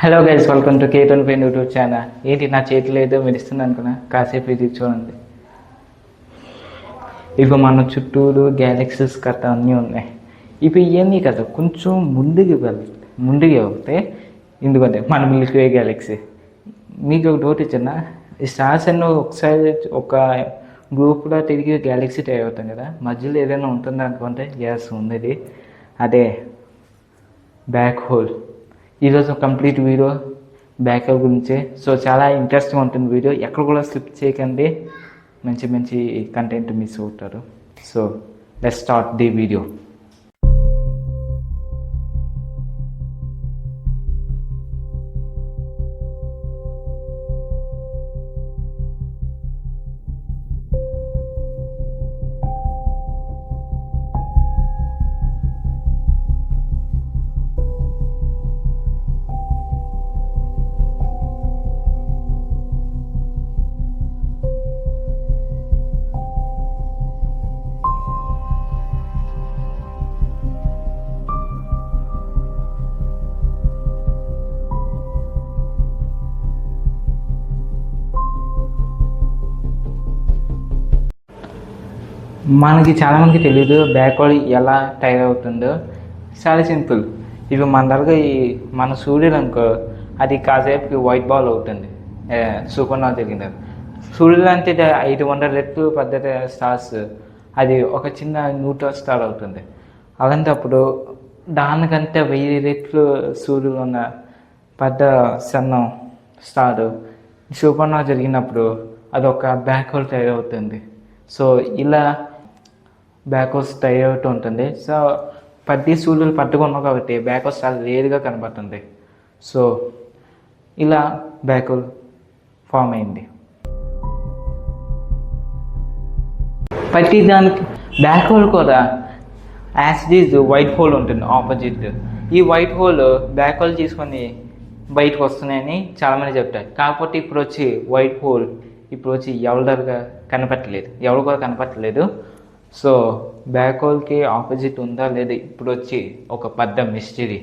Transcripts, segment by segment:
Hello guys, welcome to K25 YouTube channel. ఏంటి నా చేతిలో ఏదో మెరుస్తుంది అనుకున్నా, కాసేపు ఇది చూడండి. ఇవి మన చుట్టూరు గ్యాలక్సీస్ కథ అన్నీ ఉన్నాయి. ఇవి ఇవన్నీ కదా కొంచెం ముందుకు వెళ్తే ఎందుకంటే మన మిల్కీ వే గ్యాలక్సీ. మీకు ఒక డౌట్ ఇచ్చిన, ఈ స్టార్స్ అన్నీ ఒకసారి ఒక గ్రూప్లో తిరిగి గ్యాలక్సీ తయారు అవుతాం కదా, మధ్యలో ఏదైనా ఉంటుందా అనుకుంటే ఎస్ ఉంది. అదే బ్లాక్ హోల్. ఈరోజు కంప్లీట్ వీడియో బ్లాక్ హోల్ గురించే. సో చాలా ఇంట్రెస్టింగ్ ఉంటుంది వీడియో, ఎక్కడ కూడా స్లిప్ చేయకండి, మంచి మంచి కంటెంట్ మిస్ అవుతారు. So let's start the video. మనకి చాలామందికి తెలియదు బ్లాక్ హోల్ ఎలా తయారవుతుందో. చాలా సింపుల్. ఇవి మన దగ్గర మన సూర్యుడు అనుకో, అది కాసేపుకి వైట్ బాల్ అవుతుంది సూపర్నోవా జరిగింది. సూర్యుడు అంటే 500 రెట్లు పెద్ద స్టార్స్, అది ఒక చిన్న న్యూట్రాన్ స్టార్ అవుతుంది. అలాంటప్పుడు దానికంటే 1000 రెట్లు సూర్యుడు ఉన్న పెద్ద సన్న స్టార్ సూపర్నోవా జరిగినప్పుడు అది ఒక బ్లాక్ హోల్ తయారవుతుంది. సో ఇలా బ్లాక్ హోల్స్ తయారవుతూ ఉంటుంది. సో ప్రతి సూర్యులు పట్టుకున్నాం కాబట్టి బ్లాక్ హోల్స్ చాలా రేరుగా కనబడుతుంది. సో ఇలా బ్లాక్ హోల్ ఫామ్ అయింది. ప్రతి దానికి బ్లాక్ హోల్ కూడా యాజ్ ఈజ్ వైట్ హోల్ ఉంటుంది ఆపోజిట్. ఈ వైట్ హోల్ బ్లాక్ హోల్ తీసుకొని బయటకు వస్తున్నాయని చాలామంది చెప్తారు. కాకపోతే ఇప్పుడు వచ్చి వైట్ హోల్ ఇప్పుడు వచ్చి ఎవరు కూడా కనపట్టలేదు. సో బ్లాక్ హోల్కి ఆపోజిట్ ఉందా లేదా ఇప్పుడు వచ్చి ఒక పెద్ద మిస్టరీ.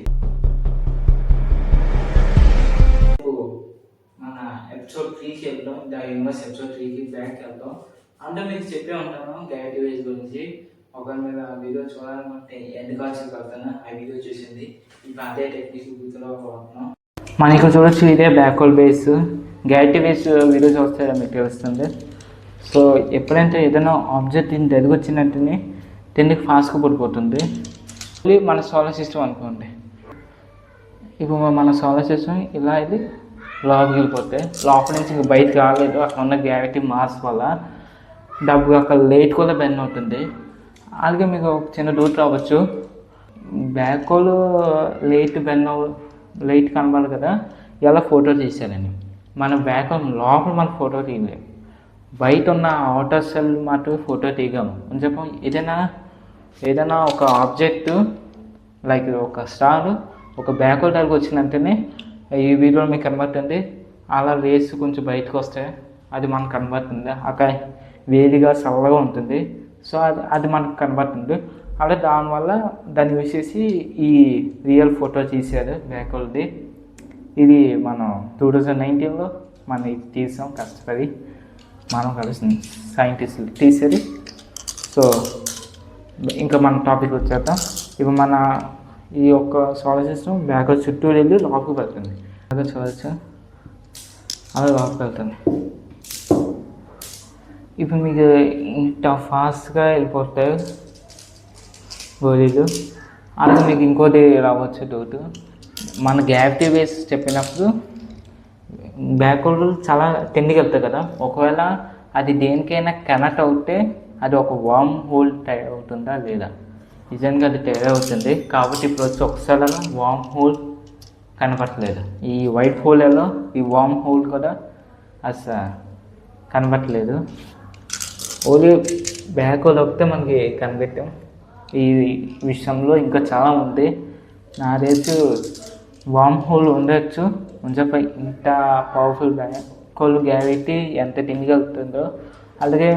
మన ఎపిసోడ్ 3కి వెళ్తాం, ద యూనివర్స్ ఎపిసోడ్ 3కి బ్యాక్ వెళ్తాం. అంటే మీకు చెప్పే ఉంటాను గ్రావిటీ వేవ్స్ గురించి. ఒకరి మీద వీడియో చూడాలనుకుంటే ఎండ్ కాల్స్కి వెళ్తాను, ఆ వీడియో చూసింది. ఇప్పుడు అదే టెక్నిక్ గుర్తులో పోతున్నాం. మన ఇక్కడ చూడొచ్చు, ఇదే black hole base. Gravity waves video చూస్తే మీకు తెలుస్తుంది. సో ఎప్పుడైతే ఏదైనా ఆబ్జెక్ట్ దీన్ని ఎదుగు వచ్చినట్టుని దీనికి ఫాస్ట్గా పడిపోతుంది. మన సోలార్ సిస్టమ్ అనుకోండి, ఇప్పుడు మన సోలార్ సిస్టమ్ ఇలా ఇది లోపలికి వెళ్ళిపోతే లోపల నుంచి ఇంకా బయటకు రాలేదు. అక్కడ ఉన్న గ్రావిటీ మాస్ వల్ల అక్కడ లైట్ కూడా బెండ్ అవుతుంది. అలాగే మీకు ఒక చిన్న డౌట్ రావచ్చు, బ్లాక్ హోల్ లైట్ కనబడాలి కదా, ఎలా ఫోటో తీసారని. మన బ్లాక్ హోల్ లోపల మన ఫోటో తీయలేము, బయట ఉన్న అవుటర్ సెల్ మాట ఫోటో తీయగము అని చెప్పాం. ఏదైనా ఒక ఆబ్జెక్ట్ లైక్ ఒక స్టార్ ఒక బ్లాక్ హోల్ దగ్గరకు వచ్చినంటేనే ఈ వీడియోలో మీకు కనబడుతుంది. అలా రేస్ కొంచెం బయటకు వస్తే అది మనకు కనబడుతుంది. అక్కడ వేడిగా చల్లగా ఉంటుంది. సో అది మనకు కనబడుతుంది. అలా దానివల్ల దాన్ని యూజ్ చేసి ఈ రియల్ ఫోటో తీసారు బ్లాక్ హోల్ది. ఇది మనం 2019లో మనం ఇది తీసాం, కష్టపడి మనం కలిసి సైంటిస్టులు తీసేది. సో ఇంకా మన టాపిక్ వచ్చేద్దాం. ఇప్పుడు మన ఈ యొక్క సోలార్ సిస్టమ్ బ్లాక్ హోల్ చుట్టూ వెళ్ళి లోపలికి వెళ్తుంది. అదే చూడవచ్చు, అలా లోపలికి వెళ్తుంది. ఇప్పుడు మీకు ఇంత ఫాస్ట్గా వెళ్ళిపోతాయి గోళీలు. అలాగే మీకు ఇంకోటి రావచ్చు డౌట్, మన గ్రావిటీ వేవ్స్ చెప్పినప్పుడు బ్లాక్ హోల్ చాలా కిందికి వెళ్తాయి కదా, ఒకవేళ అది దేనికైనా కనెక్ట్ అవుతే అది ఒక వార్మ్ హోల్ తయారు అవుతుందా లేదా. నిజంగా అది తయారు అవుతుంది. కాబట్టి ఇప్పుడు వచ్చి ఒకసారి వార్మ్ హోల్ కనపడలేదు. ఈ వైట్ హోల్లో ఈ వార్మ్ హోల్ కూడా అసలు కనపడలేదు. ఓన్లీ బ్లాక్ హోల్ ఒకటే మనకి కనిపెట్టాం. ఈ విషయంలో ఇంకా చాలా ఉంది. నా రేసు వార్మ్ హోల్ ఉండొచ్చు, ఉంచపై ఇంత పవర్ఫుల్ బ్లాక్ హోల్ గ్రావిటీ ఎంత కిందికి వెళ్తుందో. అలాగే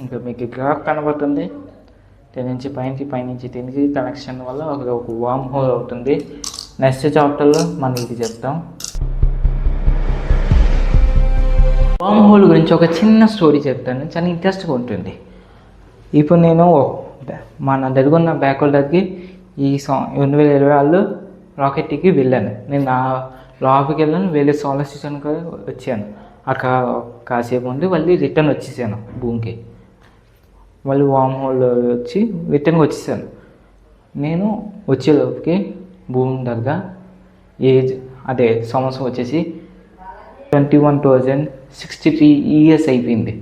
ఇంకా మీకు గ్రాఫ్ కనబడుతుంది, నుంచి పైనుంచి కిందికి కనెక్షన్ వల్ల ఒక వార్మ్ హోల్ అవుతుంది. నెక్స్ట్ చాప్టర్లో మనం ఇది చెప్తాం. వామ్ హోల్ గురించి ఒక చిన్న స్టోరీ చెప్తాను, చాలా ఇంట్రెస్ట్గా ఉంటుంది. ఇప్పుడు నేను మన దగ్గర ఉన్న బ్యాక్ హోల్డర్కి ఈ 2026 రాకెట్కి వెళ్ళాను. నేను ఆ లోపలికి వెళ్ళాను, వేరే సోలార్ సిస్టమ్కి వచ్చాను. అక్కడ కాసేపు ఉండి మళ్ళీ రిటర్న్ వచ్చేసాను భూమికి. మళ్ళీ వామ్ హోల్ వచ్చి రిటర్న్కి వచ్చేసాను. నేను వచ్చేలోపుకి భూమి దగ్గర సంవత్సరం వచ్చేసి 21,063 years అయిపోయింది.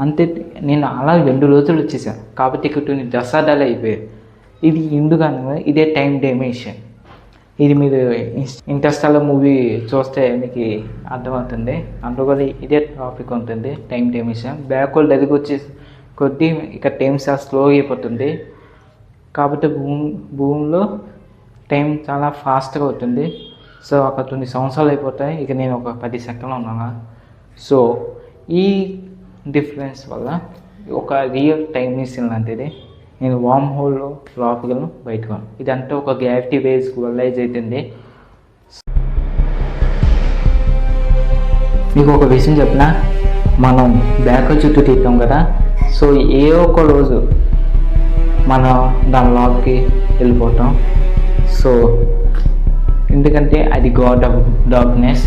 అంతే. నేను అలా 2 రోజులు వచ్చేసాను కాబట్టి ఇక్కడ దశాబ్దాలు అయిపోయాయి. ఇది ఎందుకనగా ఇదే టైం డైమెన్షన్. ఇది మీరు ఇంటర్స్టెల్లార్ మూవీ చూస్తే మీకు అర్థమవుతుంది. అందులో కూడా ఇదే టాపిక్ ఉంటుంది, టైం డైమెన్షన్. బ్లాక్ హోల్ దగ్గరికి వచ్చే కొద్దీ ఇక టైం చాలా స్లో అయిపోతుంది. కాబట్టి భూమిలో టైం చాలా ఫాస్ట్గా అవుతుంది. సో ఒక 9 సంవత్సరాలు అయిపోతాయి, ఇక నేను ఒక 10 సెకండ్లో ఉన్నాను. సో ఈ డిఫరెన్స్ వల్ల ఒక రియల్ టైం మిషన్ లాంటిది. నేను వామ్ హోల్లో లోపలికి బయటకు ఇదంతా ఒక గ్రావిటీ వేవ్స్ వల్లైజ్ అవుతుంది. మీకు ఒక విషయం చెప్పిన, మనం బ్లాక్ హోల్ చుట్టూ తిట్టాం కదా, సో ఏ ఒక్క రోజు మనం దాని లోపలికి వెళ్ళిపోతాం. సో ఎందుకంటే అది గాడ్ ఆఫ్ డార్క్నెస్.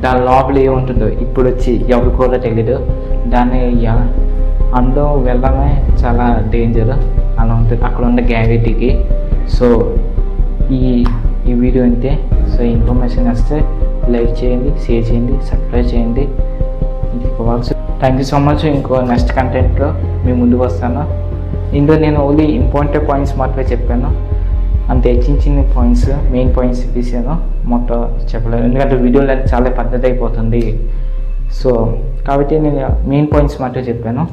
దాని లోపల ఏముంటుందో ఇప్పుడు వచ్చి ఎవరు కూడా తెలియదు. దాన్ని అందులో వెళ్ళడమే చాలా డేంజర్ అలా ఉంటుంది అక్కడ ఉన్న గ్రావిటీకి. సో ఈ వీడియో అంతే. సో ఇన్ఫర్మేషన్ వస్తే లైక్ చేయండి, షేర్ చేయండి, సబ్స్క్రైబ్ చేయండి. Thank you so much. ఇంకో నెక్స్ట్ కంటెంట్లో మీ ముందుకు వస్తాను. ఇందులో నేను ఓన్లీ ఇంపార్టెంట్ పాయింట్స్ మాత్రమే చెప్పాను, అంతే. చిన్న పాయింట్స్, మెయిన్ పాయింట్స్ తీసాను, మొత్తం చెప్పలేదు ఎందుకంటే వీడియోలో చాలా పద్ధతి అయిపోతుంది. సో కాబట్టి నేను మెయిన్ పాయింట్స్ మాత్రమే చెప్పాను.